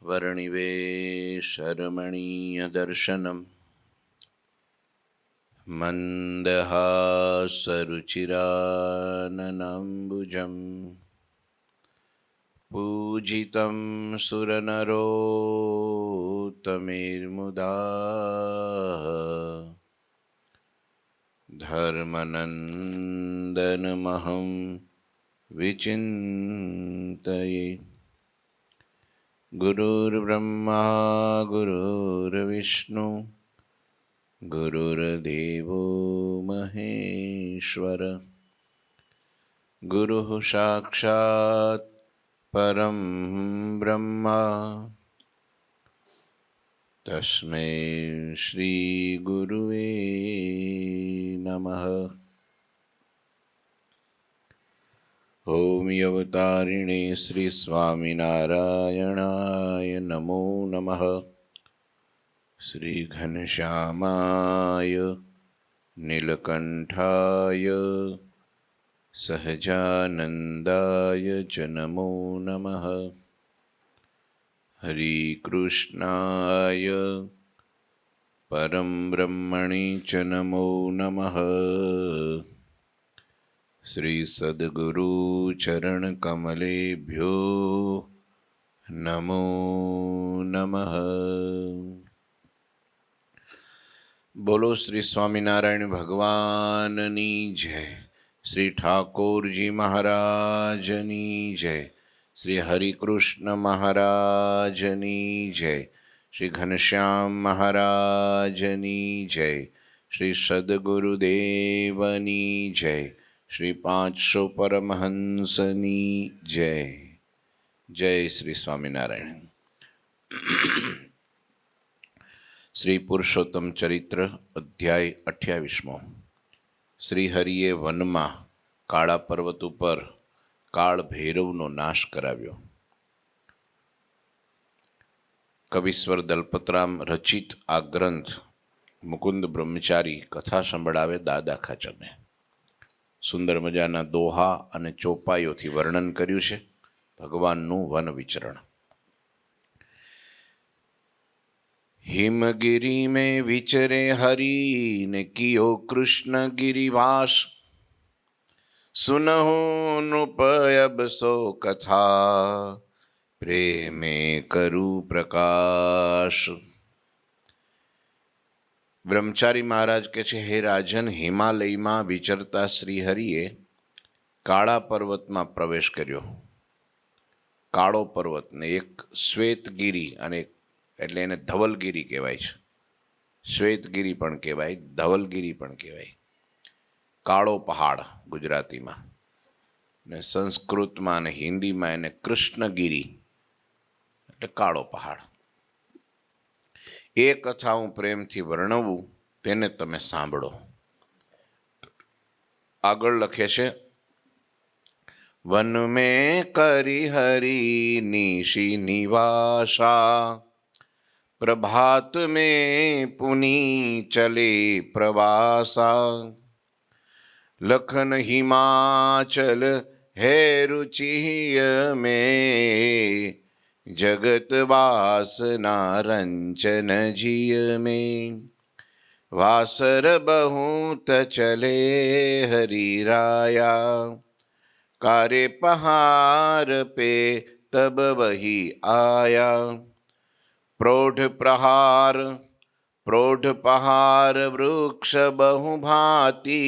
वर्णिवेशरमणीयदर्शनम् मन्दहासरुचिराननाम्बुजम् पूजितं सुरनरोत्तमेर्मुदा धर्मनन्दनमहं विचिन्तये। गुरुर्ब्रह्मा गुरुर्विष्णु गुरुर्देवो महेश्वर गुरुः साक्षात् परं ब्रह्मा तस्मै श्री गुरुवे नमः। ओम अवतारिणे श्री स्वामिनारायणाय नमो नमः। श्री घनश्यामाय नीलकंठाय सहजानंदाय च नमो नमः। हरि कृष्णाय परम ब्रह्मणे च नमो नमः। श्री सद्गुरु चरण कमलेभ्यो नमो नमः। बोलो श्री स्वामीनारायण भगवाननी जय। श्री ठाकुर जी महाराजनी जय। श्री हरिकृष्ण महाराजनी जय। श्री घनश्याम महाराजनी जय। श्री सद्गुरुदेवनी जय। श्री 500 परमहंसनी जय। जय श्री स्वामीनारायण। श्री पुरुषोत्तम चरित्र अध्याय 28। श्री हरिए वनमा काळा पर्वत पर काळ भैरवनो नाश कराव्यो। कविश्वर दलपतराम रचित आ ग्रंथ मुकुंद ब्रह्मचारी कथा संभळावे दादा खाचरने। सुंदर मजाना दोहा अने चौपाईओथी वर्णन कर्युं छे भगवाननुं वन विचरण। हिमगिरी में विचरे हरि ने कियो कृष्ण गिरिवास। सुनहु नृप अब सो कथा प्रेमे करु प्रकाश। ब्रह्मचारी महाराज के छे, हे राजन, हिमालय में विचरता श्रीहरिए काळा पर्वत में प्रवेश कर्यो। काळो पर्वत ने एक श्वेतगिरी अने એટલે એને ધવલગીરી કહેવાય છે। શ્વેતગીરી પણ કહેવાય, ધવલગીરી પણ કહેવાય। કાળો પહાડ ગુજરાતીમાં ને સંસ્કૃતમાં અને હિન્દીમાં એને કૃષ્ણગીરી એટલે કાળો પહાડ। એ કથા હું પ્રેમથી વર્ણવું તેને તમે સાંભળો। આગળ લખે છે, वन में करी हरि निशि निवासा। प्रभात में पुनि चले प्रवासा। लखन हिमाचल है रुचिय में। जगत वासना रंचन जिय में। वासर बहुत चले हरि राया। कारे पहाड़ पे तब वही आया। प्रौढ़ पहाड़ वृक्ष बहुभांति।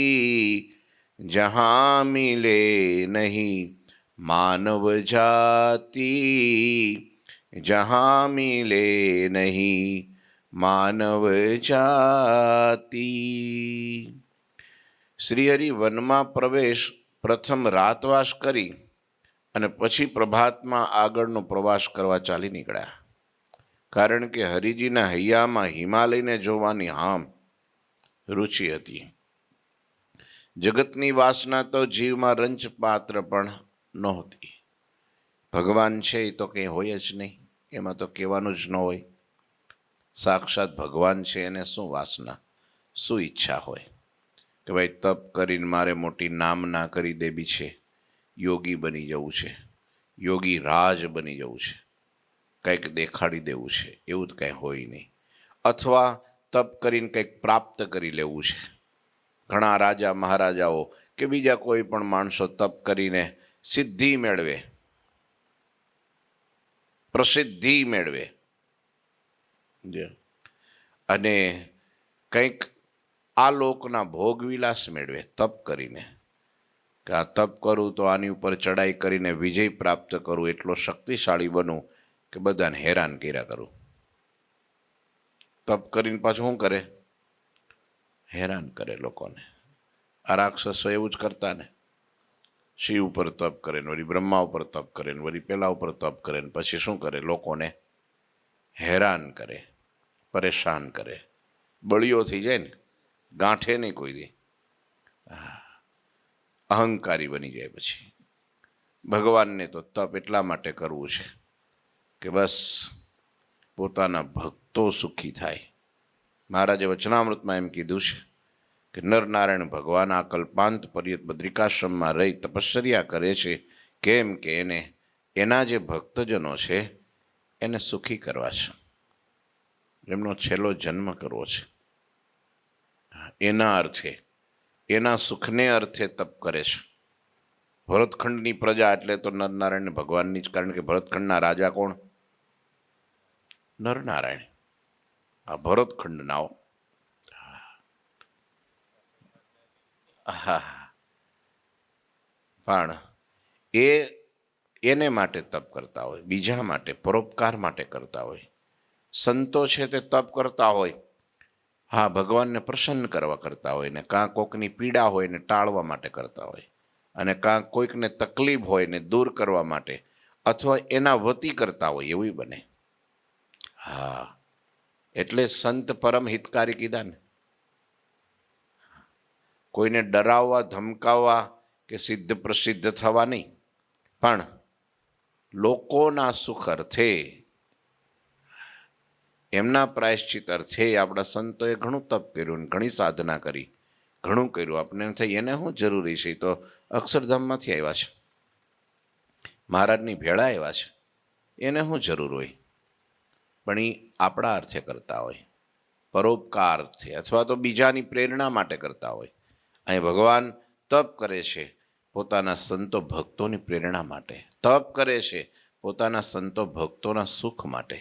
जहाँ मिले नहीं मानव जाति। जहाँ मिले नहीं मानव जाति। श्रीहरि वनमा प्रवेश प्रथम रातवास करी अने पछी प्रभातमां आगळनो प्रवास करवा चाली निकळ्या। कारण के हरिजीना हૈયામાં हिमालयने जोवानी हाम रुचि हती। जगतनी वासना तो जीवमां रंच पात्र पण नहोती। भगवान छे तो कंई होय ज नहीं, एमां तो कहेवानुं ज न होय। साक्षात भगवान छे एने शुं वासना, शुं इच्छा होय કે ભાઈ તપ કરીને મારે મોટી નામના કરી દેવી છે, યોગી બની જવું છે, યોગી રાજ બની જવું છે। કંઈક દેખાડી દેવું છે એવું જ કંઈ હોય નહીં, અથવા તપ કરીને કંઈક પ્રાપ્ત કરી લેવું છે. ઘણા રાજા મહારાજાઓ કે બીજા કોઈ પણ માણસો તપ કરીને સિદ્ધિ મેળવે, પ્રસિદ્ધિ મેળવે અને કંઈક આ લોકના ભોગવિલાસ મેળવે તપ કરીને, કે આ તપ કરું તો આની ઉપર ચડાઈ કરીને વિજય પ્રાપ્ત કરું, એટલો શક્તિશાળી બનું કે બધાને હેરાન કર્યા કરું. તપ કરીને પાછું શું કરે? હેરાન કરે લોકોને. આ રાક્ષસો એવું જ કરતા ને, શિવ ઉપર તપ કરે ને વળી બ્રહ્મા ઉપર તપ કરે ને વળી પેલા ઉપર તપ કરે ને પછી શું કરે? લોકોને હેરાન કરે, પરેશાન કરે, બળીઓ થઈ જાય ને, ગાંઠે નહીં કોઈ દી, અહંકારી બની જાય. પછી ભગવાનને તો તપ એટલા માટે કરવું છે કે બસ પોતાના ભક્તો સુખી થાય. મહારાજે વચનામૃતમાં એમ કીધું છે કે નરનારાયણ ભગવાન આ કલ્પાંત પર્યત બદ્રિકાશ્રમમાં રહી તપશ્ચર્યા કરે છે. કેમ કે એને એના જે ભક્તજનો છે એને સુખી કરવા છે, એમનો છેલ્લો જન્મ કરવો છે. એના અર્થે, એના સુખને અર્થે તપ કરે છે. ભરતખંડની પ્રજા એટલે તો નરનારાયણ ભગવાનની જ, કારણ કે ભરતખંડના રાજા કોણ? નરનારાયણ. આ ભરતખંડનાઓ હા, પણ એને માટે તપ કરતા હોય, બીજા માટે પરોપકાર માટે કરતા હોય. સંતો છે તે તપ કરતા હોય, હા, ભગવાનને પ્રસન્ન કરવા કરતા હોય ને, કાં કોકની પીડા હોય ને ટાળવા માટે કરતા હોય, અને કાં કોઈકને તકલીફ હોય ને દૂર કરવા માટે, અથવા એના વતી કરતા હોય એવું બને. હા, એટલે સંત પરમ હિતકારી કીધા ને. કોઈને ડરાવવા ધમકાવવા કે સિદ્ધ પ્રસિદ્ધ થવા નહીં, પણ લોકોના સુખ અર્થે, એમના પ્રાયશ્ચિત અર્થે આપણા સંતોએ ઘણું તપ કર્યું, ઘણી સાધના કરી, ઘણું કર્યું. આપણે એમ થાય એને શું જરૂરી છે? તો અક્ષરધામમાંથી આવ્યા છે, મહારાજની ભેળા આવ્યા છે, એને શું જરૂર હોય? પણ એ આપણા અર્થે કરતા હોય, પરોપકાર અર્થે, અથવા તો બીજાની પ્રેરણા માટે કરતા હોય. અહીં ભગવાન તપ કરે છે પોતાના સંતો ભક્તોની પ્રેરણા માટે, તપ કરે છે પોતાના સંતો ભક્તોના સુખ માટે.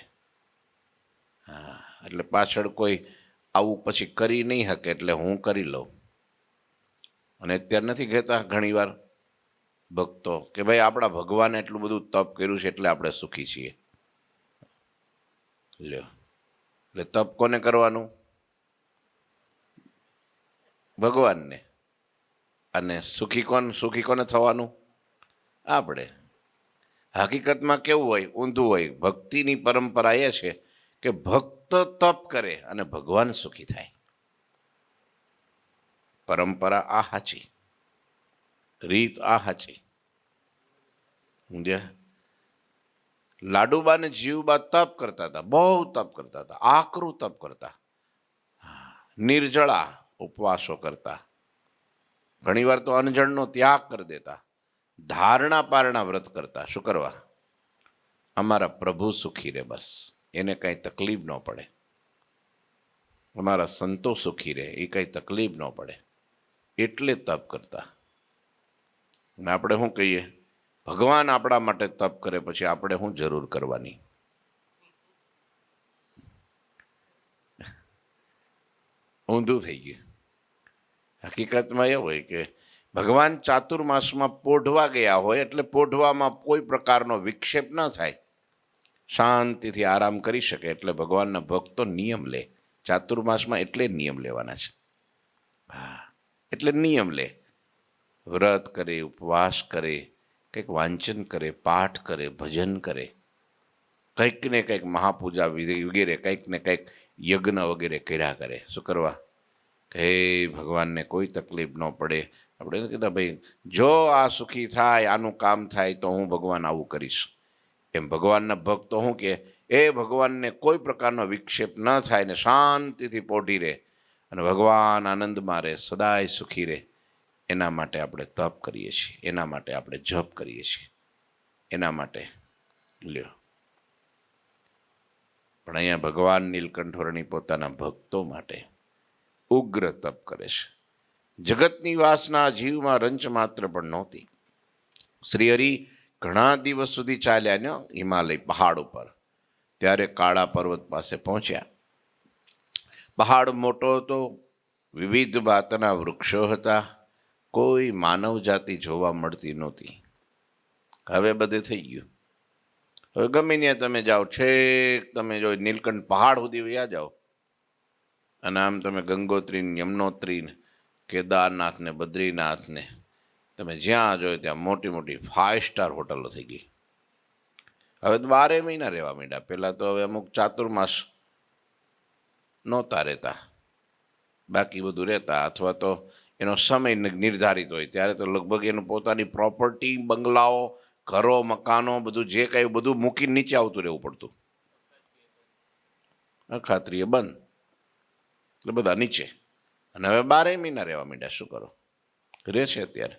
હા, એટલે પાછળ કોઈ આવું પછી કરી નહીં શકે એટલે હું કરી લઉં. અને અત્યારે નથી કહેતા ઘણી વાર ભક્તો કે ભાઈ આપણા ભગવાને એટલું બધું તપ કર્યું છે એટલે આપણે સુખી છીએ. લ્યો, એટલે તપ કોને કરવાનું? ભગવાનને. અને સુખી કોને થવાનું? આપણે. હકીકતમાં કેવું હોય? ઊંધું હોય. ભક્તિની પરંપરા એ છે કે ભક્ત તપ કરે અને ભગવાન સુખી થાય. પરંપરા આ સાચી, રીત આ સાચી. સમજ્યા? લાડુબા ને જીવબા તપ કરતા હતા, બહુ તપ કરતા હતા, આકરું તપ કરતા, નિર્જળા ઉપવાસો કરતા, ઘણીવાર તો અનજળનો ત્યાગ કરી દેતા, ધારણા પારણા વ્રત કરતા. શું કરવા? અમારા પ્રભુ સુખી રહે, બસ એને કઈ તકલીફ ન પડે, અમારા સંતો સુખી રહે, એ કઈ તકલીફ ન પડે, એટલે તપ કરતા. અને આપણે શું કહીએ? ભગવાન આપણા માટે તપ કરે પછી આપણે શું જરૂર કરવાની? ઊંધું થઈ ગયું. હકીકતમાં એવું હોય કે ભગવાન ચાતુર્માસમાં પોઢવા ગયા હોય એટલે પોઢવામાં કોઈ પ્રકારનો વિક્ષેપ ન થાય, શાંતિથી આરામ કરી શકે. એટલે ભગવાનના ભક્તો નિયમ લે ચાતુર્માસમાં, એટલે નિયમ લેવાના છે. હા, એટલે નિયમ લે, વ્રત કરે, ઉપવાસ કરે, કંઈક વાંચન કરે, પાઠ કરે, ભજન કરે, કંઈક ને કંઈક મહાપૂજા વિધિ વગેરે, કંઈક ને કંઈક યજ્ઞ વગેરે કર્યા કરે. શું કરવા? કે હે ભગવાનને કોઈ તકલીફ ન પડે. આપણે તો કીધા ભાઈ જો આ સુખી થાય, આનું કામ થાય તો હું ભગવાન આવું કરીશ. એમ ભગવાનના ભક્તો શું કે એ ભગવાનને કોઈ પ્રકારનો વિક્ષેપ ન થાય ને શાંતિથી પોઢી રહે અને ભગવાન આનંદમાં રહે, સદાય સુખી રહે. એના માટે આપણે તપ કરીએ છીએ, એના માટે આપણે જપ કરીએ છીએ, એના માટે. લ્યો, પણ અહીંયા ભગવાન નીલકંઠવર્ણી પોતાના ભક્તો માટે ઉગ્ર તપ કરે છે. જગતની વાસના જીવમાં રંચ માત્ર પણ નહોતી. શ્રીહરિ ઘણા દિવસ સુધી ચાલ્યા ને હિમાલય પહાડ ઉપર. ત્યારે કાળા પર્વત પાસે પહોંચ્યા. પહાડ મોટો હતો, વિવિધ જાતના વૃક્ષો હતા, કોઈ માનવ જાતિ જોવા મળતી નહોતી. હવે બધે થઈ ગયું. હવે ગમે ત્યાં તમે જાઓ, છેક તમે જો નીલકંઠ પહાડ સુધી વયા જાઓ અને આમ તમે ગંગોત્રી, યમનોત્રી, કેદારનાથ ને બદ્રીનાથ ને તમે જ્યાં જોયો ત્યાં મોટી મોટી 5 સ્ટાર હોટલો થઈ ગઈ. હવે તો 12 મહિના રહેવા માંડ્યા. પહેલાં તો હવે અમુક ચાતુર્માસ નહોતા રહેતા, બાકી બધું રહેતા, અથવા તો એનો સમય નિર્ધારિત હોય. ત્યારે તો લગભગ એનું પોતાની પ્રોપર્ટી, બંગલાઓ, ઘરો, મકાનો બધું જે કાંઈ બધું મૂકીને નીચે આવતું રહેવું પડતું. અખાત્રીય બંધ એટલે બધા નીચે. અને હવે 12 મહિના રહેવા માંડ્યા. શું કરો, રહે છે અત્યારે.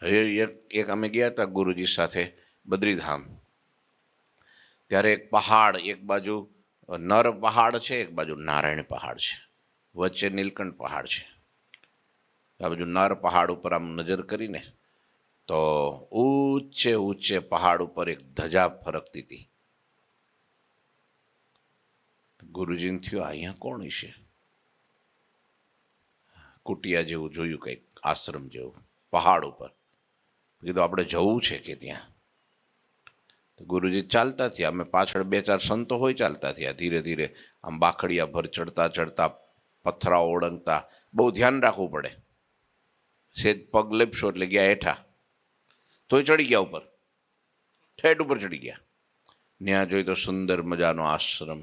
હવે એક અમે ગયા હતા ગુરુજી સાથે બદ્રીધામ. ત્યારે એક પહાડ, એક બાજુ નર પહાડ છે, એક બાજુ નારાયણ પહાડ છે, વચ્ચે નીલકંઠ પહાડ છે. આ બાજુ નર પહાડ ઉપર આમ નજર કરીને તો ઊંચે ઊંચે પહાડ ઉપર એક ધજા ફરકતી હતી. ગુરુજીને થયું અહીંયા કોણ હશે? કુટિયા જેવું જોયું, કંઈક આશ્રમ જેવું પહાડ ઉપર. કીધું આપણે જવું છે કે ત્યાં. તો ગુરુજી ચાલતા થયા, અમે પાછળ 2-4 સંતો હોય ચાલતા થયા. ધીરે ધીરે આમ બાખડિયા ભર ચડતા ચડતા, પથરાઓ ઓળંગતા. બહુ ધ્યાન રાખવું પડે. સેજ પગ લેપશો એટલે ગયા હેઠા, તોય ચડી ગયા ઉપર, ઠેઠ ઉપર ચડી ગયા. ત્યાં જોઈ તો સુંદર મજાનો આશ્રમ.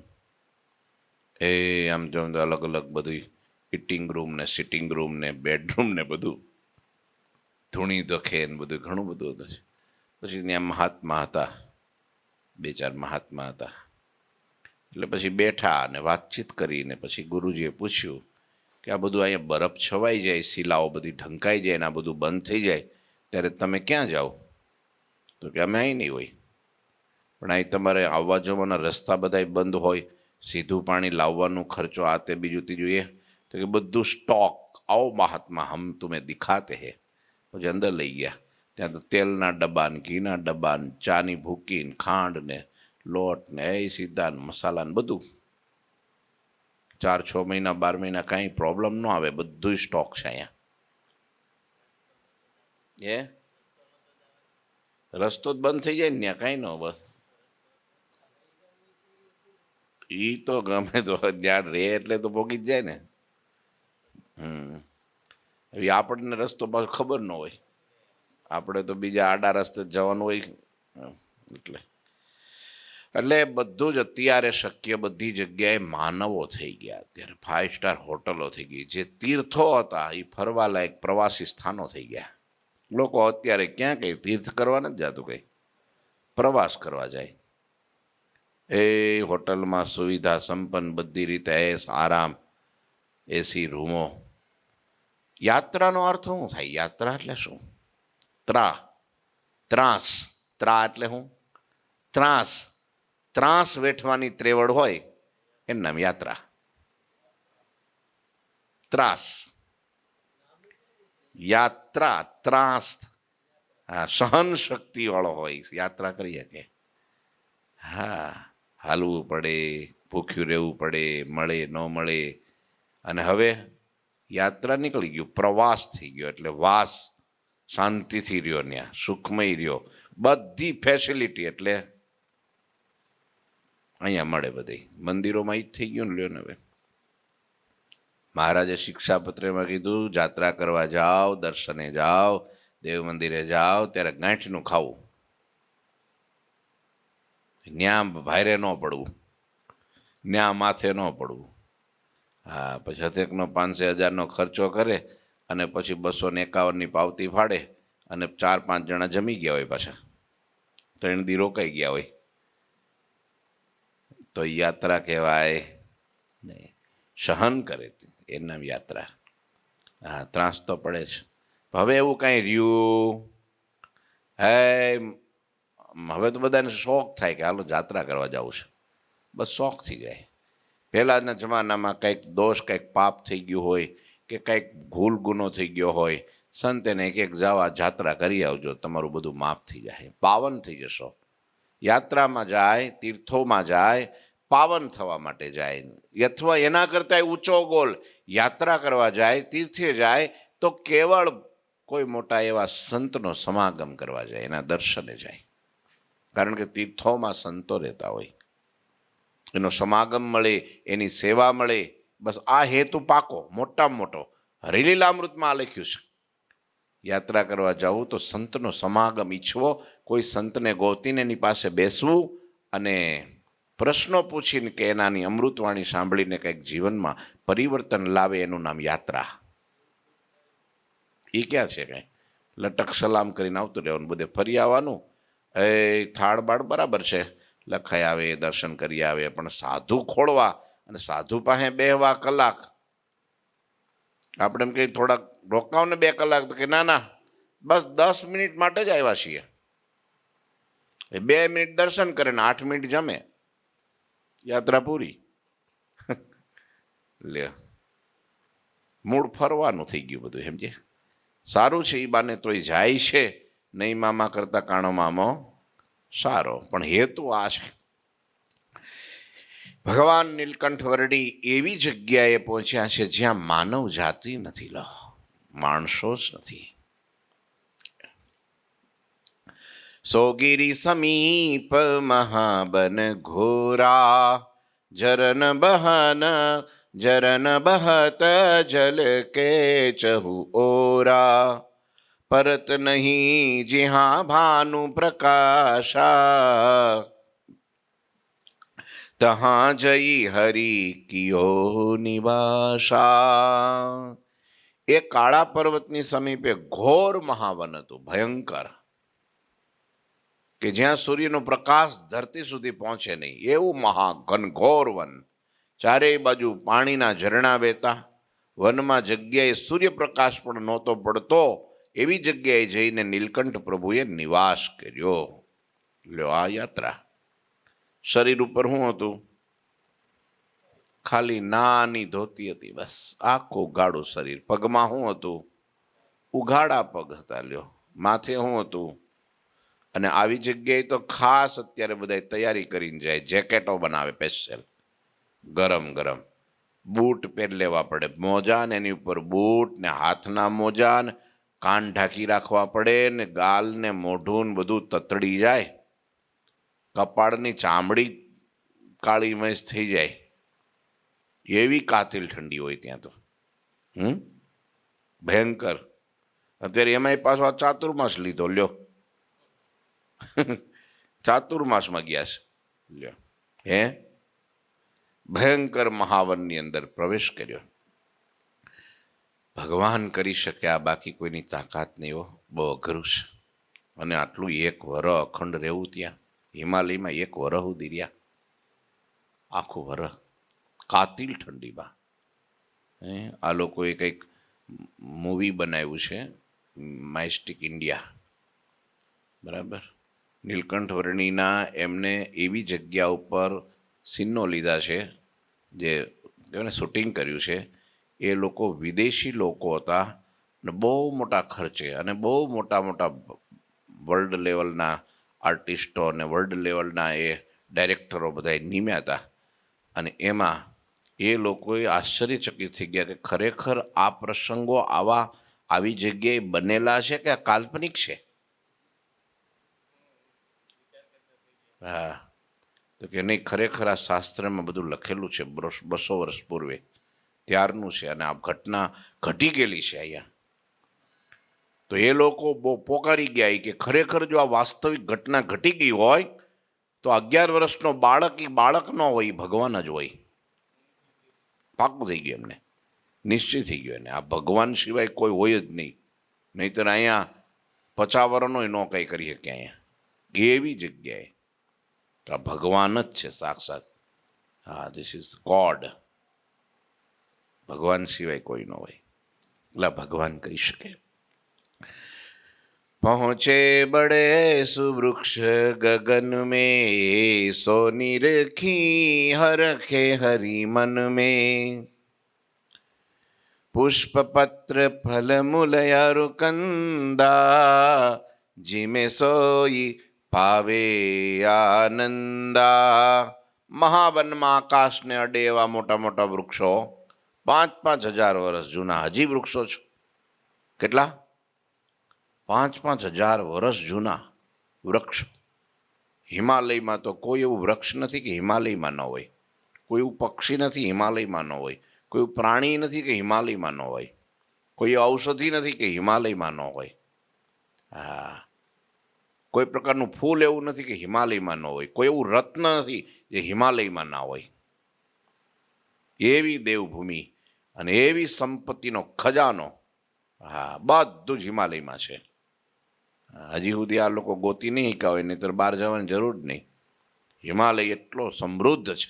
એ આમ જો અલગ અલગ બધું ઇટિંગ રૂમ ને સિટિંગ રૂમ ને બેડરૂમ ને બધું, ધૂણી દખે ને બધું ઘણું બધું હતું. પછી ત્યાં મહાત્મા હતા, 2-4 મહાત્મા હતા. એટલે પછી બેઠા અને વાતચીત કરીને પછી ગુરુજીએ પૂછ્યું કે આ બધું અહીંયા બરફ છવાઈ જાય, શિલાઓ બધી ઢંકાઈ જાય ને આ બધું બંધ થઈ જાય ત્યારે તમે ક્યાં જાઓ? તો કે અમે અહીં નહીં હોય, પણ અહીં તમારે આવવા જવાના રસ્તા બધા બંધ હોય, સીધું પાણી લાવવાનું ખર્ચો, આ તે બીજું ત્રીજું. એ તો કે બધું સ્ટોક, આવો મહાત્મા હમ તુમે દિખાતે હે. પછી અંદર લઈ ગયા. ત્યાં તો તેલના ડબ્બા ને, ઘીના ડબ્બા ને, ચાની ભૂકી ને, ખાંડ ને, લોટ ને, એ સીધા ને, મસાલા ને બધું. 4-6 મહિના 12 મહિના કાંઈ પ્રોબ્લેમ ન આવે, બધું સ્ટોક છે અહીંયા. એ રસ્તો જ બંધ થઈ જાય ને ત્યાં કાંઈ ન. બસ એ તો ગમે તો જ્યાં રહે એટલે તો પોગી જ જાય ને. હવે આપણને રસ્તો પાછો ખબર ન હોય, આપણે તો બીજા આડા રસ્તે જવાનું હોય. એટલે બધું જ અત્યારે શક્ય, બધી જગ્યાએ માનવો થઈ ગયા. અત્યારે 5 સ્ટાર હોટલો થઈ ગઈ. જે તીર્થો હતા એ ફરવાલાયક પ્રવાસી સ્થાનો થઈ ગયા. લોકો અત્યારે ક્યાં કંઈ તીર્થ કરવા નથી જતું, કંઈ પ્રવાસ કરવા જાય. એ હોટલમાં સુવિધા સંપન્ન, બધી રીતે એસ આરામ, એસી રૂમો. યાત્રાનો અર્થ શું થાય? યાત્રા એટલે શું? ત્રાસ. એટલે શું? ત્રાસ વેઠવાની ત્રેવડ હોય એનું નામ યાત્રા. ત્રાસ, યાત્રા, ત્રાસ. હા, સહન શક્તિ વાળો હોય, યાત્રા કરી શકે. હા, હાલવું પડે, ભૂખ્યું રહેવું પડે, મળે ન મળે. અને હવે યાત્રા નીકળી ગયું, પ્રવાસ થઈ ગયો. એટલે વાસ, શાંતિથી રહ્યો, ત્યાં સુખમય રહ્યો, બધી ફેસિલિટી એટલે અહીંયા મળે. બધી મંદિરોમાં જ થઈ ગયું ને. લ્યો ને હવે મહારાજે શિક્ષાપત્રમાં કીધું, જાત્રા કરવા જાઓ, દર્શને જાઓ, દેવ મંદિરે જાઓ ત્યારે ગાંઠનું ખાવું, ન્યા ભારે ન પડવું, ન્યા માથે ન પડવું. હા, પછી હતેકનો 500-1000નો ખર્ચો કરે અને પછી 251ની પાવતી ફાડે અને 4-5 જણા જમી ગયા હોય, પાછા 3 દી રોકાઈ ગયા હોય, તો યાત્રા કહેવાય નહીં. સહન કરે એનું નામ યાત્રા. હા, ત્રાસ તો પડે છે. હવે એવું કાંઈ રહ્યું? હે, હવે તો બધાને શોખ થાય કે હાલો જાત્રા કરવા જવું છે. બસ શોખથી જાય. પહેલાંના જમાનામાં કંઈક દોષ, કંઈક પાપ થઈ ગયું હોય કે કંઈક ભૂલ ગુનો થઈ ગયો હોય, સંત એને એક જાવા જાત્રા કરી આવજો, તમારું બધું માફ થઈ જાય, પાવન થઈ જશો. યાત્રામાં જાય, તીર્થોમાં જાય, પાવન થવા માટે જાય. અથવા એના કરતાં ઊંચો ગોલ, યાત્રા કરવા જાય, તીર્થે જાય તો કેવળ કોઈ મોટા એવા સંતનો સમાગમ કરવા જાય, એના દર્શને જાય. કારણ કે તીર્થોમાં સંતો રહેતા હોય, એનો સમાગમ મળે, એની સેવા મળે. બસ આ હેતુ પાકો, મોટામાં મોટો. હરિલીલામૃતમાં આ લખ્યું છે, યાત્રા કરવા જવું તો સંતનો સમાગમ ઈચ્છવો, કોઈ સંતને ગોતીને એની પાસે બેસવું અને પ્રશ્નો પૂછીને કે એનાની અમૃતવાણી સાંભળીને કંઈક જીવનમાં પરિવર્તન લાવે, એનું નામ યાત્રા. એ ક્યાં છે? કંઈ લટક સલામ કરીને આવતું રહેવાનું, બધે ફરી આવવાનું. એ થાળ બાળ બરાબર છે, લખાઈ આવે, દર્શન કરી આવે, પણ સાધુ ખોળવા અને સાધુ પાસે બેહવા કલાક, આપણે એમ કહીએ થોડાક રોકાવ ને 2 કલાક, તો કે ના ના બસ 10 મિનિટ માટે જ આવ્યા છીએ. 2 મિનિટ દર્શન કરે ને 8 મિનિટ જમે, યાત્રા પૂરી. લે, મૂળ ફરવાનું થઈ ગયું બધું, સમજે. સારું છે એ બાને તોય જાય છે, નહીં મામા કરતા કાણો મામો સારો. પણ હેતુ આ છે. ભગવાન નીલકંઠ વરડી એવી જગ્યાએ પહોંચ્યા છે જ્યાં માનવ જાતિ નથી, લો માણસો જ નથી. સોગીરી સમીપ મહાબન ઘોરા, જરન બહત જલ કે ચહુ ઓરા, પરત નહીં जिहाँ भानु प्रकाशा, तहाँ जई हरि कियो निवासा. એ કાળા પર્વતની સમીપે ઘોર મહાવન હતું, ભયંકર, કે જ્યાં સૂર્યનો પ્રકાશ ધરતી સુધી પહોંચે નહીં એવું ઘનઘોર વન. ચારેય બાજુ પાણીના ઝરણા વહેતા, વનમાં જગ્યાએ સૂર્યપ્રકાશ પણ નહોતો પડતો, એવી જગ્યાએ જઈને નીલકંઠ પ્રભુએ નિવાસ કર્યો. લ્યો આ યાત્રા. શરીર ઉપર શું હતું? ખાલી નાની ધોતી હતી, બસ આખું ગાડું શરીર. પગમાં શું હતું? ઉઘાડા પગ હતા. લ્યો, માથે શું હતું? અને આવી જગ્યાએ તો ખાસ અત્યારે બધા તૈયારી કરીને જાય, જેકેટો બનાવે સ્પેશિયલ, ગરમ ગરમ. બૂટ પહેર લેવા પડે, મોજા ને એની ઉપર બૂટ ને હાથના મોજા ને કાન ઢાંકી રાખવા પડે ને ગાલ ને મોઢું ને બધું તતડી જાય, કપાળની ચામડી કાળી મેસ થઈ જાય, એવી કાતિલ ઠંડી હોય ત્યાં તો. ભયંકર. અત્યારે એમાંય પાછો આ ચાતુર્માસ લીધો. લ્યો, ચાતુર્માસમાં ગયા છે. લ્યો, હે ભયંકર મહાવનની અંદર પ્રવેશ કર્યો. ભગવાન કરી શક્યા, બાકી કોઈની તાકાત નહીં. હો, બહુ અઘરું છે. અને આટલું 1 વરહ અખંડ રહેવું ત્યાં હિમાલયમાં, 1 વરહ સુધી રહ્યા, આખું વરહ કાતિલ ઠંડીમાં. આ લોકોએ કંઈક મૂવી બનાવ્યું છે, માઇસ્ટિક ઇન્ડિયા, બરાબર. નીલકંઠ વર્ણીના એમને એવી જગ્યા ઉપર સીનો લીધા છે, જે એને શૂટિંગ કર્યું છે. એ લોકો વિદેશી લોકો હતા અને બહુ મોટા ખર્ચે અને બહુ મોટા મોટા વર્લ્ડ લેવલના આર્ટિસ્ટો અને વર્લ્ડ લેવલના એ ડાયરેક્ટરો બધા નિમ્યા હતા. અને એમાં એ લોકોએ આશ્ચર્યચકિત થઈ ગયા કે ખરેખર આ પ્રસંગો આવી જગ્યાએ બનેલા છે કે આ કાલ્પનિક છે. હા, તો કે નહીં, ખરેખર આ શાસ્ત્રમાં બધું લખેલું છે, 200 વર્ષ પૂર્વે ત્યારનું છે, અને આ ઘટના ઘટી ગયેલી છે અહીંયા. તો એ લોકો બહુ પોકારી ગયા કે ખરેખર જો આ વાસ્તવિક ઘટના ઘટી ગઈ હોય તો 11 વર્ષનો બાળક એ બાળક ન હોય, ભગવાન જ હોય. પાકું થઈ ગયું એમને, નિશ્ચય થઈ ગયો એને, આ ભગવાન સિવાય કોઈ હોય જ નહીં. નહીંતર અહીંયા 50 વર્ષનો ન કંઈ કરી શકે અહીંયા, એવી જગ્યાએ. તો આ ભગવાન જ છે સાક્ષાત. હા, ધીસ ઇઝ ગોડ. ભગવાન સિવાય કોઈ ન હોય, એટલે ભગવાન કરી શકે. पहुँचे बड़े सुवृक्ष गगन में, सो निरखी हरखे हरि मन में। पुष्प पत्र फल मूल अरुकंदा, जिमे सोई पावे आनंदा। મહાવનમાં આકાશને અડે એવા મોટા મોટા વૃક્ષો 5,000 વર્ષ જૂના હજી વૃક્ષો છે. કેટલા? 5,000 વર્ષ જૂના વૃક્ષ. હિમાલયમાં તો કોઈ એવું વૃક્ષ નથી કે હિમાલયમાં ન હોય, કોઈ એવું પક્ષી નથી હિમાલયમાં ન હોય, કોઈ પ્રાણી નથી કે હિમાલયમાં ન હોય, કોઈ ઔષધિ નથી કે હિમાલયમાં ન હોય. હા, કોઈ પ્રકારનું ફૂલ એવું નથી કે હિમાલયમાં ન હોય, કોઈ એવું રત્ન નથી જે હિમાલયમાં ના હોય. એવી દેવભૂમિ અને એવી સંપત્તિનો ખજાનો, હા, બધું જ હિમાલયમાં છે. હજી સુધી આ લોકો ગોતી નહીં શીખ્યા હોય, નહીં તો બહાર જવાની જરૂર જ નહીં. હિમાલય એટલો સમૃદ્ધ છે.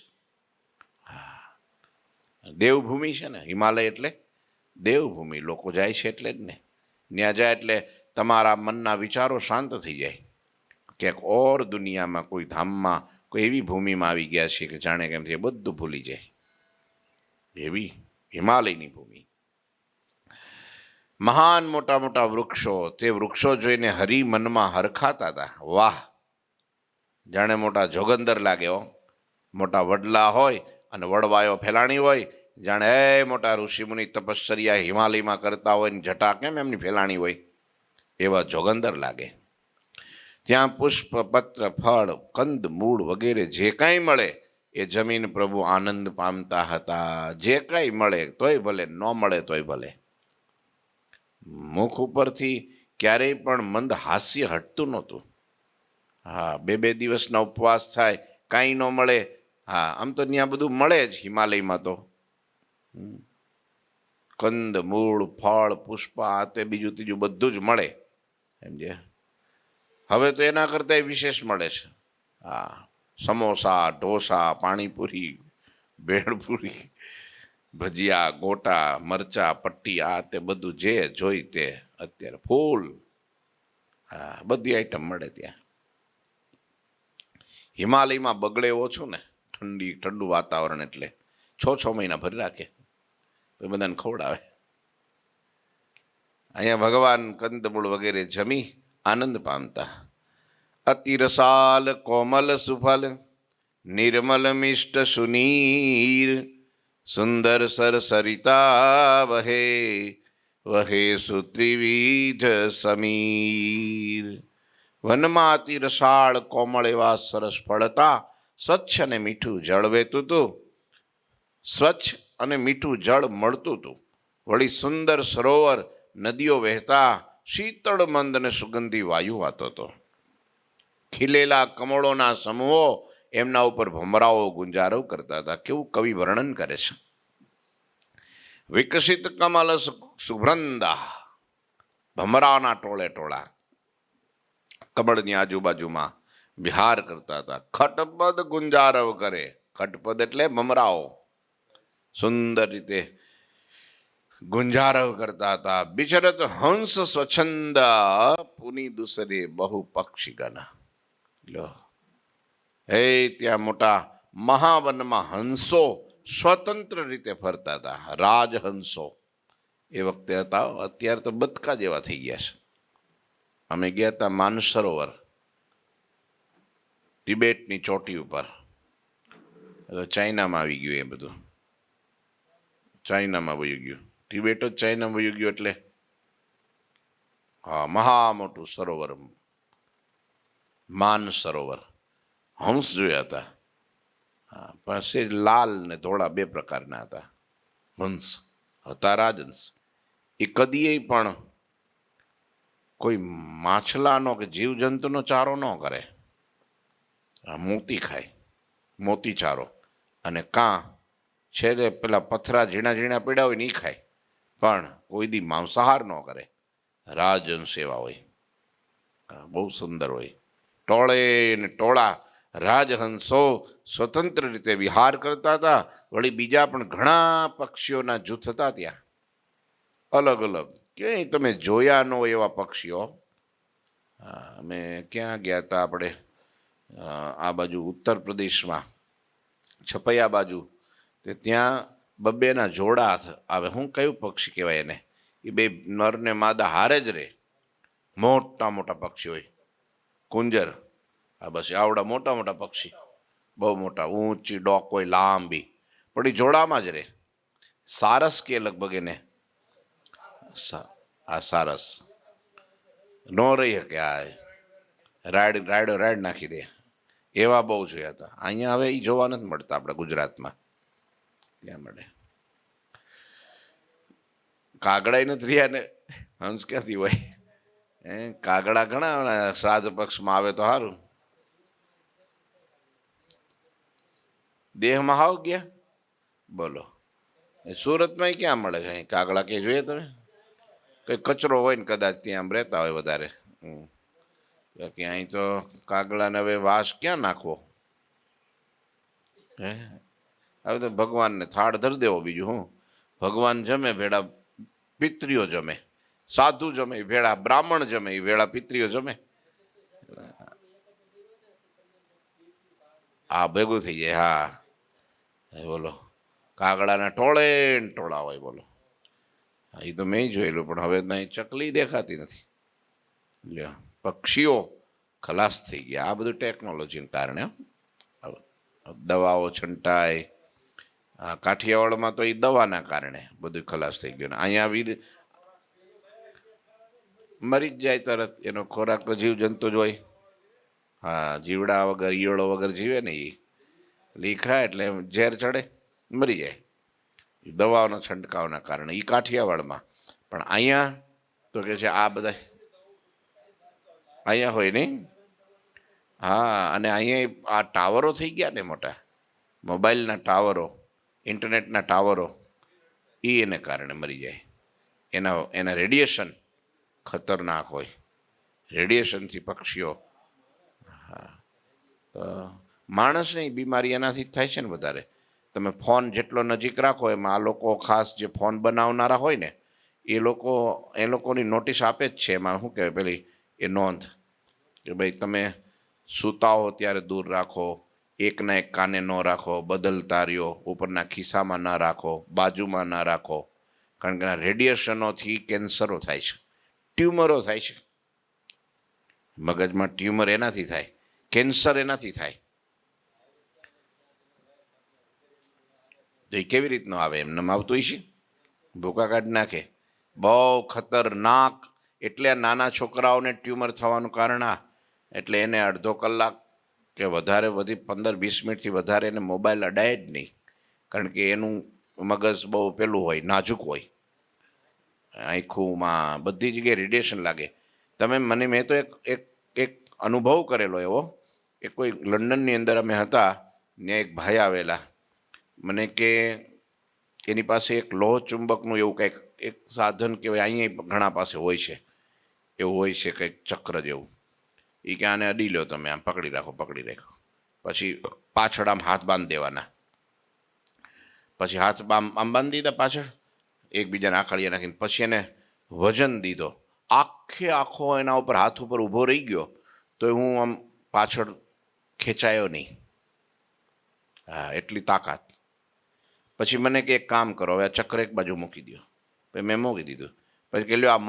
દેવભૂમિ છે ને હિમાલય, એટલે દેવભૂમિ. લોકો જાય છે એટલે જ ને. ત્યાં જાય એટલે તમારા મનના વિચારો શાંત થઈ જાય. ક્યાંક ઓર દુનિયામાં કોઈ ધામમાં કોઈ એવી ભૂમિમાં આવી ગયા છે કે જાણે કેમ છે બધું ભૂલી જાય. એવી હિમાલયની ભૂમિ. મહાન મોટા મોટા વૃક્ષો, તે વૃક્ષો જોઈને હરિ મનમાં હરખાતા હતા. વાહ, જાણે મોટા જોગંદર લાગે હો. મોટા વડલા હોય અને વડવાયો ફેલાણી હોય, જાણે એ મોટા ઋષિમુનિ તપશ્ચર્યા હિમાલયમાં કરતા હોય ને જટા કેમ એમની ફેલાણી હોય, એવા જોગંદર લાગે. ત્યાં પુષ્પ પત્ર ફળ કંદ મૂળ વગેરે જે કાંઈ મળે એ જમીન પ્રભુ આનંદ પામતા હતા. જે કાંઈ મળે તોય ભલે, ન મળે તોય ભલે. મુખ ઉપરથી ક્યારેય પણ મંદ હાસ્ય હટતું નહોતું. હા, 2 દિવસના ઉપવાસ થાય, કાંઈ ન મળે. હા, આમ તો ત્યાં બધું મળે જ હિમાલયમાં તો. કંદ મૂળ ફળ પુષ્પ આ તે બીજું ત્રીજું બધું જ મળે. સમજે? હવે તો એના કરતાં વિશેષ મળે છે. હા, સમોસા ઢોસા પાણીપુરી ભેળપુરી ભજીયા ગોટા મરચા પટ્ટી આ તે બધું જે જોઈ તે અત્યારે ફૂલ. હા, બધી આઈટમ મળે ત્યાં. હિમાલયમાં બગડે ઓછું ને, ઠંડુ વાતાવરણ એટલે 6 મહિના ભરી રાખે, બધાને ખવડાવે. અહીંયા ભગવાન કંદમૂળ વગેરે જમી આનંદ પામતા. અતિરસાલ કોમલ સુફલ નિર્મલ મિષ્ટ સુનીર, સુંદર સર સરિતા વહે વહે સુત્રિવિધ સમીર. વનમાં અતિ રસાળ કોમળ એવા સરસ ફળતા, સ્વચ્છ અને મીઠું જળ વહેતું હતું. સ્વચ્છ અને મીઠું જળ મળતું હતું. વળી સુંદર સરોવર નદીઓ વહેતા, શીતળ મંદ અને સુગંધી વાયુ વાતો હતો. ખીલેલા કમળોના સમૂહો એમના ઉપર ભમરાઓ ગુંજારવ કરતા હતા. કેવું કવિ વર્ણન કરે છે. વિકસિત કમલ સુભ્રંદા, ભમરાના ટોળે ટોળા કમળની આજુબાજુમાં વિહાર કરતા હતા. ખટપદ ગુંજારવ કરે, ખટપદ એટલે ભમરાઓ સુંદર રીતે ગુંજારવ કરતા હતા. બિચરત હંસ સ્વચ્છંદ પુની દુસરે બહુ પક્ષીગણ. હે, ત્યાં મોટા મહાવનમાં હંસો સ્વતંત્ર રીતે ફરતા હતા. રાજહંસો એ વખતે હતા, અત્યારે તો બતકા જેવા થઈ ગયા છે. અમે ગયા હતા માનસરોવર, તિબેટની ચોટી ઉપર. ચાઇનામાં આવી ગયું એ બધું, ચાઇનામાં વયું ગયું. તિબેટ જ ચાઇનામાં વયું ગયું એટલે. હા, મહા મોટું સરોવર માન સરોવર. હંસ જોયા હતા. હા, પણ સે લાલ ને ધોળા 2 પ્રકારના હતા હંસ. હતા રાજહંસ. એ કદીએ પણ કોઈ માછલાનો કે જીવજંતુનો ચારો ન કરે. મોતી ખાય, મોતી ચારો. અને કાં છે તે પેલા પથરા ઝીણા ઝીણા પીડા હોય ને એ ખાય, પણ કોઈ દી માંસાહાર ન કરે. રાજહંસ એવા હોય, બહુ સુંદર હોય. ટોળે ને ટોળા રાજહંસો સ્વતંત્ર રીતે વિહાર કરતા હતા. વળી બીજા પણ ઘણા પક્ષીઓના જૂથ હતા ત્યાં, અલગ અલગ. ક્યાંય તમે જોયા ન હોય એવા પક્ષીઓ. અમે ક્યાં ગયા હતા આપણે, આ બાજુ ઉત્તર પ્રદેશમાં છપૈયા બાજુ, તે ત્યાં બબ્બેના જોડા આવે. હું કયું પક્ષી કહેવાય એને, એ બે નર ને માદા હારે જ રહે. મોટા મોટા પક્ષી હોય, કુંજર. આ બસ આવડા મોટા મોટા પક્ષી, બહુ મોટા, ઊંચી ડોક હોય, લાંબી, પણ એ જોડામાં જ રહે. સારસ કે લગભગ એને, આ સારસ નો રહી શકે. આ રાઈડ નાખી દે, એવા બહુ જોયા હતા. અહીંયા હવે એ જોવા નથી મળતા આપણે ગુજરાતમાં. ત્યાં મળે. કાગડા નથી રહ્યા ને, હંસ ક્યાંથી હોય? કાગડા ઘણા શ્રાદ્ધ પક્ષમાં આવે તો સારું. દેહમાં હાવ ગયા બોલો. સુરતમાં ક્યાં મળે છે કાગડા? કે જોઈએ તમે? કઈ કચરો હોય ને કદાચ ત્યાં આમ રહેતા હોય વધારે. બાકી અહીં તો કાગડાને હવે વાસ ક્યાં નાખવો? હે, હવે તો ભગવાનને થાળ ધરી દેવો. બીજું હું? ભગવાન જમે ભેડા પિતરીઓ જમે, સાધુ જમે ભેડા બ્રાહ્મણ જમે, એ ભેડા પિતરીઓ જમે. હા, ભેગું થઈ જાય. હા બોલો, કાગડાના ટોળે ટોળા હોય બોલો. એ તો મેં જોયેલું, પણ હવે નહીં, ચકલી દેખાતી નથી. લ્યો, પક્ષીઓ ખલાસ થઈ ગયા આ બધું ટેકનોલોજીને કારણે. દવાઓ છંટાય, કાઠિયાવાડમાં તો એ દવાના કારણે બધું ખલાસ થઈ ગયું. અહીંયા મરી જ જાય તરત. એનો ખોરાક તો જીવ જંતુ જ હોય. હા, જીવડા વગર ઈયળો વગર જીવે ને એ. લીખા એટલે ઝેર ચડે, મરી જાય. દવાઓના છંટકાવના કારણે. એ કાઠિયાવાડમાં. પણ અહીંયા તો કે છે આ બધા અહીંયા હોય નહીં. હા, અને અહીંયા આ ટાવરો થઈ ગયા ને મોટા, મોબાઈલના ટાવરો, ઇન્ટરનેટના ટાવરો, એ એને કારણે મરી જાય. એના રેડિયેશન ખતરનાક હોય. રેડિયેશનથી પક્ષીઓ. હા, તો માણસની બીમારી એનાથી થાય છે ને વધારે. તમે ફોન જેટલો નજીક રાખો, એમાં આ લોકો ખાસ જે ફોન બનાવનારા હોય ને, એ લોકોની નોટિસ આપે જ છે. એમાં શું કહેવાય પેલી એ નોંધ કે ભાઈ તમે સૂતા હો ત્યારે દૂર રાખો, એકના એક કાને ન રાખો, બદલતા રહ્યો, ઉપરના ખિસ્સામાં ના રાખો, બાજુમાં ના રાખો. કારણ કે રેડિયેશનોથી કેન્સરો થાય છે, ટ્યુમરો થાય છે. મગજમાં ટ્યુમર એનાથી થાય, કેન્સર એનાથી થાય. તો એ કેવી રીતનું આવે? એમને આવતું છે, ભૂકા કાઢી નાખે. બહુ ખતરનાક. એટલે આ નાના છોકરાઓને ટ્યુમર થવાનું કારણ આ. એટલે એને અડધો કલાક કે વધારે 15-20 મિનિટથી વધારે એને મોબાઈલ અડાય જ નહીં. કારણ કે એનું મગજ બહુ પેલું હોય, નાજુક હોય. આંખોમાં બધી જગ્યાએ રેડિયેશન લાગે. મેં તો એક અનુભવ કરેલો એવો. એ કોઈ લંડનની અંદર અમે હતા ને, એક ભાઈ આવેલા. મને કે એની પાસે એક લોહ ચુંબકનું એવું કંઈક એક સાધન કહેવાય, અહીંયા ઘણા પાસે હોય છે, એવું હોય છે કંઈક ચક્ર જેવું. એ કે આને અડી લો તમે, આમ પકડી રાખો. પછી પાછળ આમ હાથ બાંધી દેવાના. પછી હાથ આમ બાંધી દીધા પાછળ, એકબીજાને આખળીએ નાખીને. પછી એને વજન દીધો, આખો એના ઉપર હાથ ઉપર ઊભો રહી ગયો, તો હું આમ પાછળ ખેંચાયો નહીં. હા, એટલી તાકાત. પછી મને કે એક કામ કરો, હવે આ ચક્ર એક બાજુ મૂકી દો. પછી મેં મૂકી દીધું. પછી કે લ્યો આ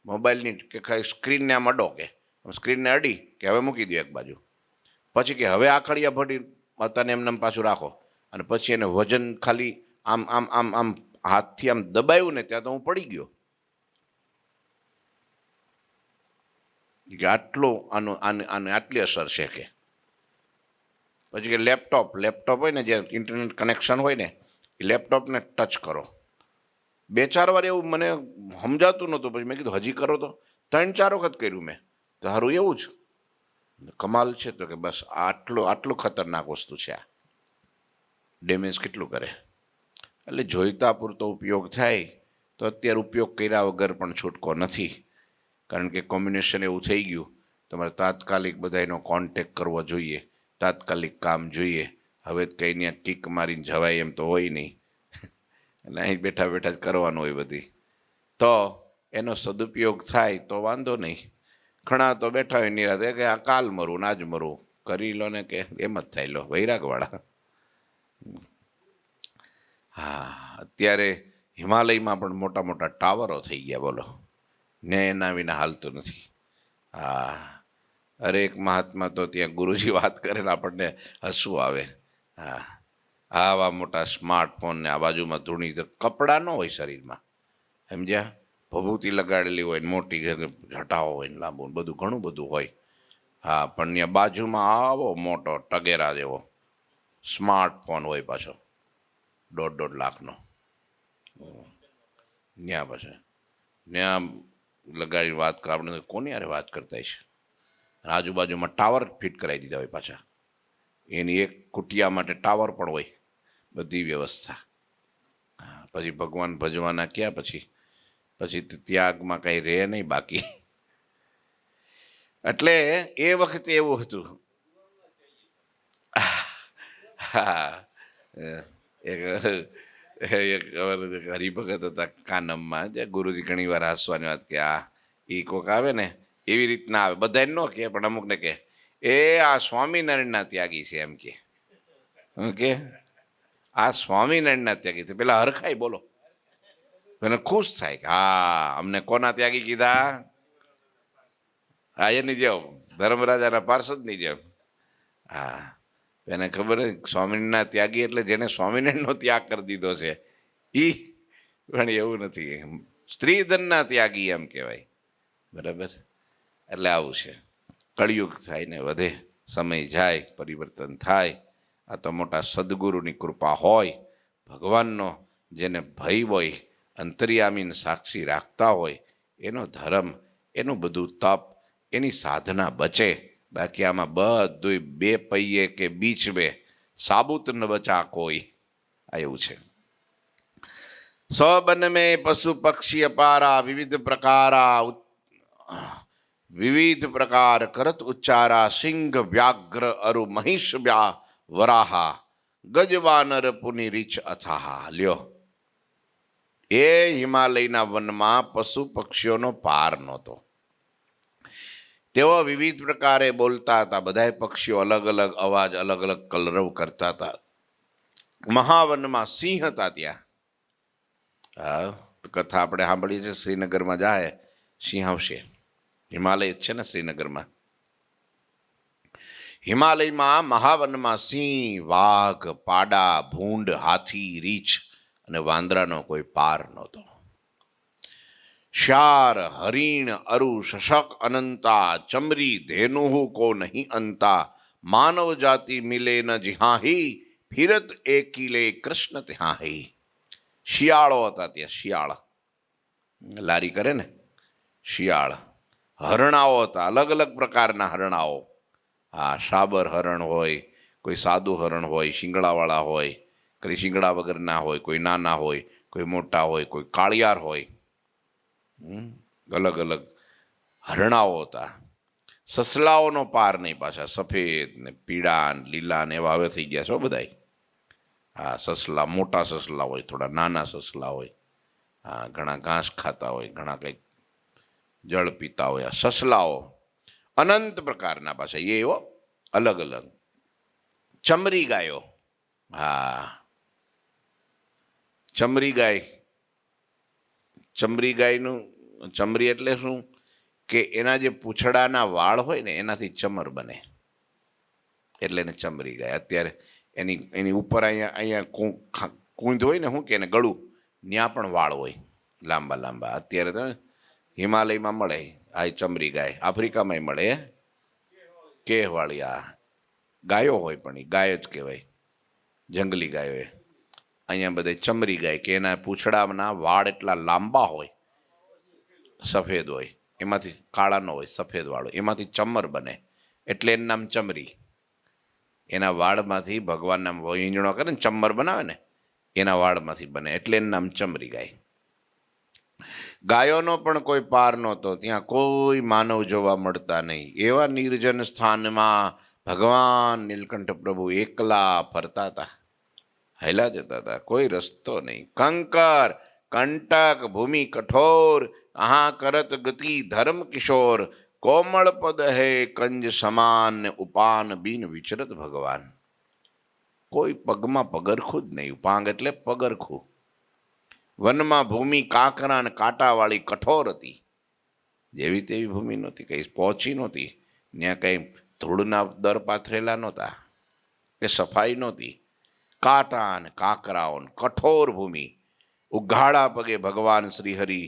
મોબાઈલની કે સ્ક્રીનને આમ અડો, કે સ્ક્રીનને અડી કે હવે મૂકી દો એક બાજુ. પછી કે હવે આખડિયા ભરી તને એમને પાછું રાખો. અને પછી એને વજન ખાલી આમ આમ આમ આમ હાથથી આમ દબાયું ને, ત્યાં તો હું પડી ગયો. કે આટલો આને આટલી અસર છે કે. પછી કે લેપટોપ હોય ને, જે ઇન્ટરનેટ કનેક્શન હોય ને, એ લેપટોપને ટચ કરો. 2-4 વાર એવું મને સમજાતું નહોતું. પછી મેં કીધું હજી કરો તો. 3-4 વખત કર્યું મેં. તો સારું એવું જ કમાલ છે. તો કે બસ આટલું ખતરનાક વસ્તુ છે આ. ડેમેજ કેટલું કરે. એટલે જોઈતા પૂરતો ઉપયોગ થાય તો અત્યારે ઉપયોગ કર્યા વગર પણ છૂટકો નથી. કારણ કે કોમ્બિનેશન એવું થઈ ગયું, તમારે તાત્કાલિક બધાનો કોન્ટેક કરવો જોઈએ, તાત્કાલિક કામ જોઈએ. હવે કંઈ કિક મારીને જવાય એમ તો હોય નહીં. એટલે અહીં બેઠા જ કરવાનું હોય બધી. તો એનો સદુપયોગ થાય તો વાંધો નહીં. ઘણા તો બેઠા હોય નિરાતે કે આ કાલ મરું ને આજ મરું કરી લો ને કે એમ જ થાય લો વૈરાગવાળા. હા, અત્યારે હિમાલયમાં પણ મોટા મોટા ટાવરો થઈ ગયા બોલો, ને એના વિના હાલતું નથી. હા, અરે એક મહાત્મા તો ત્યાં ગુરુજી વાત કરે ને આપણને હસવું આવે. હા, આવા મોટા સ્માર્ટફોન ને આ બાજુમાં ધૂણી કપડાં ન હોય શરીરમાં, સમજ્યા, ભભૂતિ લગાડેલી હોય ને મોટી હટાવો હોય ને લાંબુ બધું ઘણું બધું હોય. હા, પણ ત્યાં બાજુમાં આવો મોટો ટગેરા જેવો સ્માર્ટફોન હોય પાછો 1.5 લાખનો. ત્યાં પછી ત્યાં લગાડી વાત કર આપણે કોની યારે વાત કરતા છે. આજુબાજુમાં ટાવર ફિટ કરાવી દીધા હોય પાછા, એની એક કુટિયા માટે ટાવર પણ હોય, બધી વ્યવસ્થા. પછી ભગવાન ભજવાના ક્યાં પછી પછી ત્યાગમાં કંઈ રહે નહીં બાકી. એટલે એ વખતે એવું હતું. હા, એક હરિભગત હતા કાનમમાં, જે ગુરુજી ઘણી વાર હસવાની વાત કે આ એ કોક આવે ને એવી રીતના આવે, બધાને ન કે પણ અમુકને કે એ આ સ્વામિનારાયણના ત્યાગી છે એમ કે. આ સ્વામિનારાયણના ત્યાગી છે. પેલા હરખાઈ બોલો, પેલા ખુશ થાય કે હા અમને કોના ત્યાગી કીધા. હા, એની જેમ ધર્મરાજાના પાર્ષદની જેમ. હા, એને ખબર સ્વામિનારાયણના ત્યાગી એટલે જેને સ્વામિનારાયણનો ત્યાગ કરી દીધો છે ઈ. પણ એવું નથી, સ્ત્રીધનના ત્યાગી એમ કહેવાય. બરાબર, એટલે આવું છે. કળિયુગ થાય ને વધે, સમય જાય, પરિવર્તન થાય. આ તો મોટા સદગુરુની કૃપા હોય, ભગવાનનો જેને ભય હોય, અંતર્યામીને સાક્ષી રાખતા હોય, એનો ધર્મ, એનું બધું તપ, એની સાધના બચે. બાકી આમાં બધું બે પૈયે કે બીચ બે સાબુત ન બચા કોઈ. આ એવું છે. સબન में પશુ પક્ષી અપારા વિવિધ પ્રકાર કરત ઉચ્ચારા સિંહ વ્યાઘ્ર અરુ મહિષ વરાહા ગજવાનર પુની રીચ અથાહા. લ્યો, એ હિમાલયના વનમાં પશુ પક્ષીઓનો પાર નહોતો. તેઓ વિવિધ પ્રકારે બોલતા હતા, બધા પક્ષીઓ અલગ અલગ અવાજ, અલગ અલગ કલરવ કરતા હતા. મહાવનમાં સિંહ હતા ત્યાં. હા, કથા આપણે સાંભળીએ છીએ, શ્રીનગરમાં જાય સિંહ આવશે. હિમાલય જ છે ને શ્રીનગરમાં. હિમાલયમાં મહાવનમાં સિંહ, વાઘ, પાડા, ભૂંડ, હાથી, રીછ અને વાંદરાનો કોઈ પાર નહોતો. શ્યાર, હરિણ, અરુ, શશક અનંતા, ચમરી, ધેનુહુ કો નહીં અંતા, માનવ જાતિ મિલે ન જિહાહી, ફિરત એકીલે કૃષ્ણ ત્યાહી. શિયાળો હતા ત્યાં, શિયાળ લારી કરે ને શિયાળ. હરણાઓ હતા, અલગ અલગ પ્રકારના હરણાઓ. હા, સાબર હરણ હોય, કોઈ સાદું હરણ હોય, શિંગડાવાળા હોય, કોઈ શિંગડા વગરના હોય, કોઈ નાના હોય, કોઈ મોટા હોય, કોઈ કાળિયાર હોય. અલગ અલગ હરણાઓ હતા. સસલાઓનો પાર નહીં પાછા, સફેદ ને પીળા ને લીલા ને એવા હવે થઈ ગયા છો બધાય. હા, સસલા મોટા સસલા હોય, થોડા નાના સસલા હોય. હા, ઘણા ઘાસ ખાતા હોય, ઘણા કંઈક જળ પીતા હોય. આ સસલાઓ અનંત પ્રકારના પાછા એવો અલગ અલગ. ચમરી ગાયો. હા, ચમરી ગાય. ચમરી ગાયનું, ચમરી એટલે શું કે એના જે પૂંછડાના વાળ હોય ને એનાથી ચમર બને, એટલે એને ચમરી ગાય. અત્યારે એની ઉપર અહીંયા કુંજ હોય ને, શું કે એને ગળું, ત્યાં પણ વાળ હોય લાંબા લાંબા. અત્યારે તો હિમાલયમાં મળે આ ચમરી ગાય, આફ્રિકામાંય મળે કેહવાળી. આ ગાયો હોય પણ એ ગાય જ કહેવાય, જંગલી ગાયો. અહીંયા બધે ચમરી ગાય કે એના પૂંછડાના વાળ એટલા લાંબા હોય, સફેદ હોય, એમાંથી કાળા ન હોય, સફેદ વાળ હોય, એમાંથી ચમર બને એટલે એનું નામ ચમરી. એના વાળમાંથી ભગવાનના વીંજણો કરે ને ચમર બનાવે ને, એના વાળમાંથી બને એટલે એનું નામ ચમરી ગાય. ગાયોનો પણ કોઈ પાર નહોતો, ત્યાં કોઈ માનવ જોવા મળતા નહીં. એવા નિર્જન સ્થાનમાં ભગવાન નીલકંઠ પ્રભુ એકલા ફરતા હતા, હેલા જતા હતા, કોઈ રસ્તો નહીં. કંકર કંટક ભૂમિ કઠોર, આહા કરત ગતિ ધર્મ કિશોર, કોમળ પદ હે કંજ સમાન ને ઉપાન બીન વિચરત ભગવાન. કોઈ પગમાં પગરખું જ નહીં. ઉપાંગ એટલે પગરખું. વનમાં ભૂમિ કાંકરા અને કાંટાવાળી કઠોર હતી. જેવી તેવી ભૂમિ નહોતી, કઈ પહોંચી નહોતી. ત્યાં કઈ ધૂળના દર પાથરેલા નહોતા કે સફાઈ નહોતી. કાંટા અને કાંકરાઓ કઠોર ભૂમિ. ઉઘાડા પગે ભગવાન શ્રીહરિ.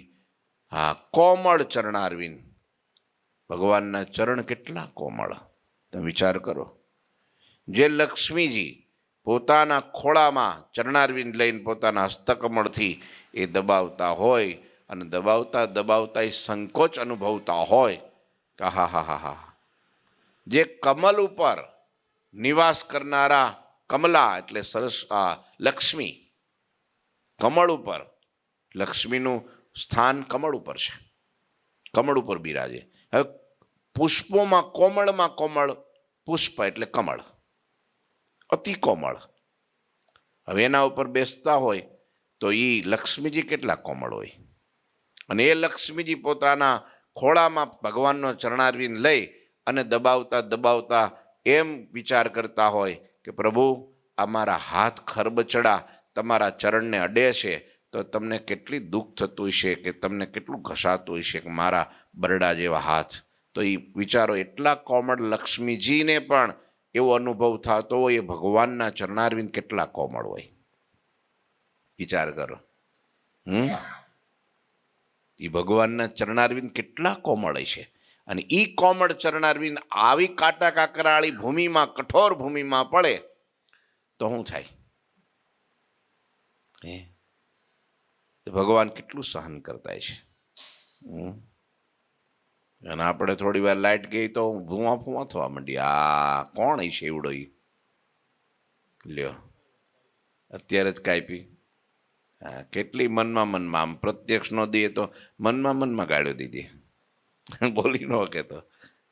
હા, કોમળ ચરણારવિંદ. ભગવાનના ચરણ કેટલા કોમળ, તમે વિચાર કરો. જે લક્ષ્મીજી પોતાના ખોળામાં ચરણારવિંદ લઈને પોતાના હસ્તકમળથી એ દબાવતા હોય અને દબાવતા દબાવતા એ સંકોચ અનુભવતા હોય. હા હા હા હા. જે કમલ ઉપર નિવાસ કરનારા કમલા એટલે સરસ લક્ષ્મી, કમળ ઉપર, લક્ષ્મીનું સ્થાન કમળ ઉપર છે. કમળ ઉપર બિરાજે. હવે પુષ્પોમાં કોમળમાં કોમળ પુષ્પ એટલે કમળ, અતિ કોમળ. હવે એના ઉપર બેસતા હોય તો એ લક્ષ્મીજી કેટલા કોમળ હોય. અને એ લક્ષ્મીજી પોતાના ખોળામાં ભગવાનનો ચરણારવિંદ લઈ અને દબાવતા દબાવતા એમ વિચાર કરતા હોય કે પ્રભુ, અમારા હાથ ખરબચડા તમારા ચરણને અડે છે તો તમને કેટલી દુઃખ થતું હશે, કે તમને કેટલું ઘસાતું હશે કે મારા બરડા જેવા હાથ. તો એ વિચારો એટલા કોમળ લક્ષ્મીજીને પણ એવો અનુભવ થતો હોય. એ ભગવાનના ચરણારવિંદ કેટલા કોમળ હોય, વિચાર કરો. એ ભગવાનના ચરણારવિંદ કેટલા કોમળ છે. અને એ કોમળ ચરણારવિંદ આવી કાંટા કાંકરાળી ભૂમિમાં, કઠોર ભૂમિમાં પડે તો શું થાય? ભગવાન કેટલું સહન કરતા છે. અને આપણે થોડી વાર લાઈટ ગઈ તો ભૂવા ફૂવા થવા માંડી. આ કોણ છે એવડો? લ્યો, અત્યારે જ કાપી. કેટલી મનમાં આમ પ્રત્યક્ષ નો દે તો મનમાં ગાળ્યો દીધી, બોલી ન કે તો.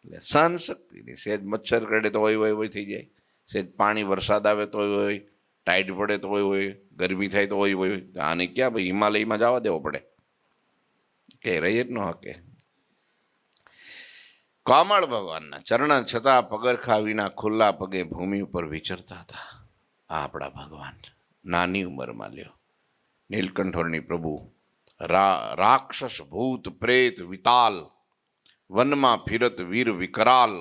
એટલે સહન શક્તિ નહીં. સેજ મચ્છર કરડે તો હોય થઈ જાય. સેજ પાણી વરસાદ આવે તો હોય, ટાઈટ પડે તો હોય, ગરમી થાય તો હોય. આને ક્યાં ભાઈ હિમાલયમાં જવા દેવો પડે કે રહી જ ન હકે. કોમળ ભગવાનના ચરણ છતાં પગરખા વિના ખુલ્લા પગે ભૂમિ ઉપર વિચરતા હતા. આ આપણા ભગવાન નાની ઉંમરમાં લ્યો. નીલકંઠવર્ણી પ્રભુ રાક્ષસ ભૂત પ્રેત વિતાલ વનમાં ફિરત વીર વિકરાલ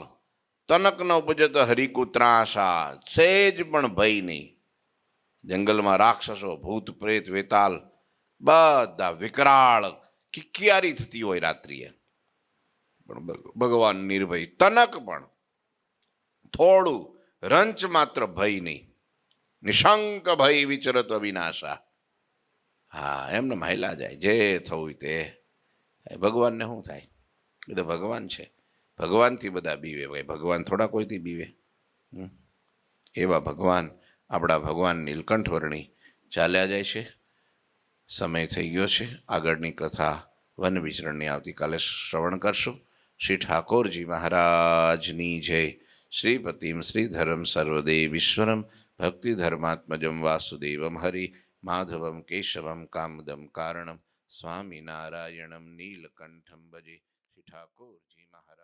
તનક ન ઉપજત હરિકુત્રાશા. સેજ પણ ભય નહીં. જંગલમાં રાક્ષસો ભૂત પ્રેત વેતાલ બધા વિકરાળ કિકિયારી થતી હોય રાત્રિએ, પણ ભગવાન નિર્ભય. તનક પણ થોડું રંચ માત્ર ભય નહીં. નિશંક ભય વિચરત અવિનાશા. હા, એમને મહિલા જાય જે થવું તે. ભગવાનને શું થાય? એ તો ભગવાન છે. ભગવાનથી બધા બીવે ભાઈ. ભગવાન થોડા કોઈથી બીવે? એવા ભગવાન, આપણા ભગવાન નીલકંઠવર્ણી ચાલ્યા જાય છે. સમય થઈ ગયો છે. આગળની કથા વન વિચરણની આવતીકાલે શ્રવણ કરશું. શ્રી ઠાકોરજી મહારાજની જય. શ્રીપતિમ શ્રીધરમ સર્વદેવીશ્વરમ ભક્તિ ધર્માત્મજમ વાસુદેવમ હરિ માધવમ કેશવમ કામદમ કારણમ સ્વામિનારાયણમ નીલકંઠમ ભજે. શ્રી ઠાકોરજી મહારાજ.